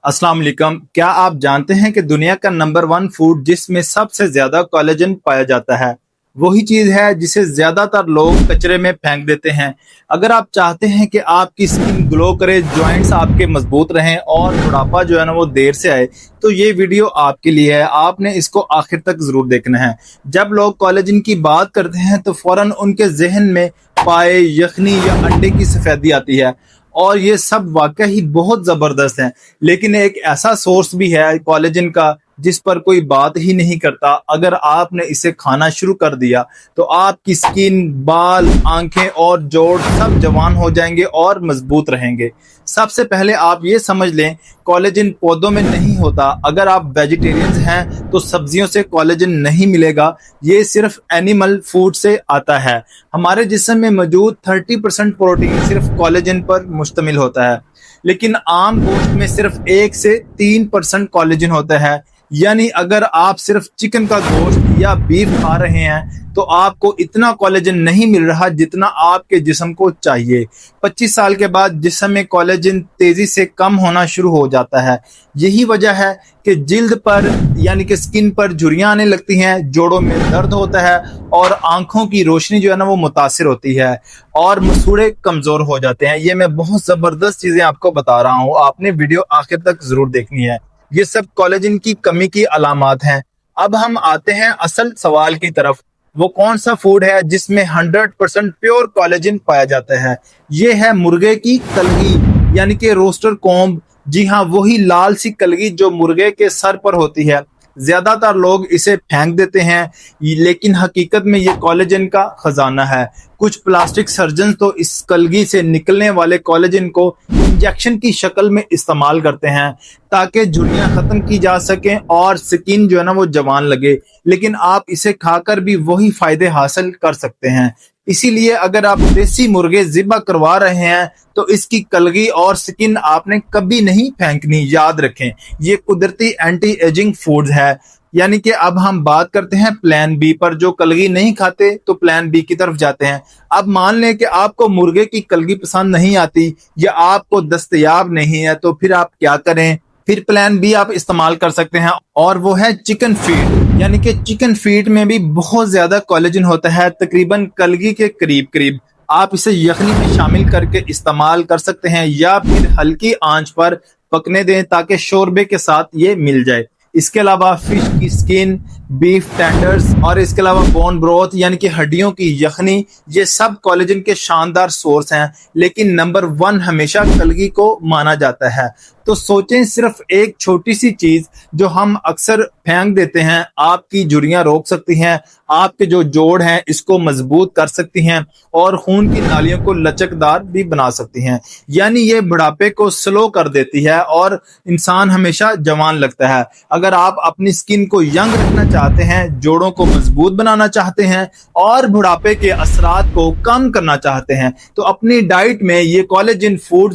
अस्सलाम वालेकुम। क्या आप जानते हैं कि दुनिया का नंबर 1 फूड जिसमें सबसे ज्यादा कोलेजन पाया जाता है वही चीज है जिसे ज्यादातर लोग कचरे में फेंक देते हैं। अगर आप चाहते हैं कि आपकी स्किन ग्लो करे, जॉइंट्स आपके मजबूत रहें और बुढ़ापा जो है ना वो देर से आए, तो ये वीडियो आपके लिए है। आपने इसको आखिर तक जरूर देखना है। जब लोग कोलेजन की बात करते हैं तो फौरन उनके जहन में पाए, यखनी या अंडे की सफेदी आती है और ये सब वाकई ही बहुत जबरदस्त है। लेकिन एक ऐसा सोर्स भी है कोलेजन का जिस पर कोई बात ही नहीं करता। अगर आपने इसे खाना शुरू कर दिया तो आपकी स्किन, बाल, आंखें और जोड़ सब जवान हो जाएंगे और मजबूत रहेंगे। सबसे पहले आप ये समझ लें, कोलेजन पौधों में नहीं होता। अगर आप वेजिटेरियंस हैं तो सब्जियों से कोलेजन नहीं मिलेगा, ये सिर्फ एनिमल फूड से आता है। हमारे जिस्म में मौजूद 30% प्रोटीन सिर्फ कोलेजन पर मुश्तमिल होता है, लेकिन आम गोश्त में सिर्फ 1 से 3% कोलेजन होता है। यानी अगर आप सिर्फ चिकन का गोश्त या बीफ खा रहे हैं तो आपको इतना कोलेजन नहीं मिल रहा जितना आपके जिस्म को चाहिए। 25 साल के बाद जिस्म में कोलेजन तेजी से कम होना शुरू हो जाता है। यही वजह है कि जिल्द पर यानी कि स्किन पर झुर्रियां आने लगती हैं, जोड़ों में दर्द होता है और आंखों की रोशनी जो है ना वो मुतासिर होती है और मसूड़े कमजोर हो जाते हैं। ये मैं बहुत जबरदस्त चीजें आपको बता रहा हूँ, आपने वीडियो आखिर तक जरूर देखनी है। ये सब कोलेजन की कमी की अलामात हैं। अब हम आते हैं असल सवाल की तरफ। वो कौन सा फूड है जिसमें 100% प्योर कोलेजन पाया जाता है? ये है मुर्गे की कलगी यानी कि रोस्टर कॉम्ब। जी हाँ, वही लाल सी कलगी जो मुर्गे के सर पर होती है। ज्यादातर लोग इसे फेंक देते हैं, लेकिन हकीकत में ये कोलेजन का खजाना है। कुछ प्लास्टिक सर्जन तो इस कलगी से निकलने वाले कोलेजन को इंजेक्शन की शक्ल में इस्तेमाल करते हैं ताकि झुर्रियां खत्म की जा सकें और स्किन जो है ना वो जवान लगे, लेकिन आप इसे खाकर भी वही फायदे हासिल कर सकते हैं। इसीलिए अगर आप देसी मुर्गे ज़िबा करवा रहे हैं तो इसकी कलगी और स्किन आपने कभी नहीं फेंकनी, याद रखें। ये कुदरती एंटी एजिंग फूड्स है। यानी कि अब हम बात करते हैं प्लान बी पर। जो कलगी नहीं खाते तो प्लान बी की तरफ जाते हैं। अब मान लें कि आपको मुर्गे की कलगी पसंद नहीं आती या आपको दस्तयाब नहीं है, तो फिर आप क्या करें? फिर प्लान बी आप इस्तेमाल कर सकते हैं और वो है चिकन फीड। यानी कि चिकन फीड में भी बहुत ज्यादा कोलेजन होता है, तकरीबन कलगी के करीब करीब। आप इसे यखनी में शामिल करके इस्तेमाल कर सकते हैं या फिर हल्की आंच पर पकने दें ताकि शोरबे के साथ ये मिल जाए। इसके अलावा फिश की स्किन, बीफ टेंडर्स और इसके अलावा बोन ब्रोथ यानी कि हड्डियों की यखनी, ये सब कोलेजन के शानदार सोर्स हैं। लेकिन नंबर 1 हमेशा कलगी को माना जाता है। तो सोचें, सिर्फ एक छोटी सी चीज जो हम अक्सर फेंक देते हैं आपकी झुर्रियां रोक सकती हैं, आपके जो जोड़ हैं इसको मजबूत कर सकती हैं और खून की नालियों को लचकदार भी बना सकती हैं। यानी ये बुढ़ापे को स्लो कर देती है और इंसान हमेशा जवान लगता है। अगर आप अपनी स्किन को यंग रखना चाहते हैं, जोड़ों को मजबूत बनाना चाहते हैं और बुढ़ापे के असरात को कम करना चाहते हैं, तो अपनी डाइट में ये कोलेजन फूड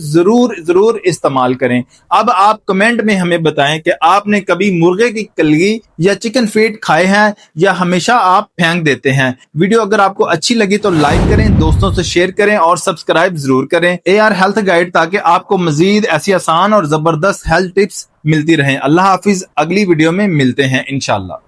जरूर इस्तेमाल करें। अब आप कमेंट में हमें बताएं कि आपने कभी मुर्गे की कलगी या चिकन फीड खाए हैं या हमेशा आप फेंक देते हैं। वीडियो अगर आपको अच्छी लगी तो लाइक करें, दोस्तों से शेयर करें और सब्सक्राइब जरूर करें AR हेल्थ गाइड, ताकि आपको मजीद ऐसी आसान और जबरदस्त हेल्थ टिप्स मिलती रहें। अल्लाह हाफिज। अगली वीडियो में मिलते हैं इंशाल्लाह।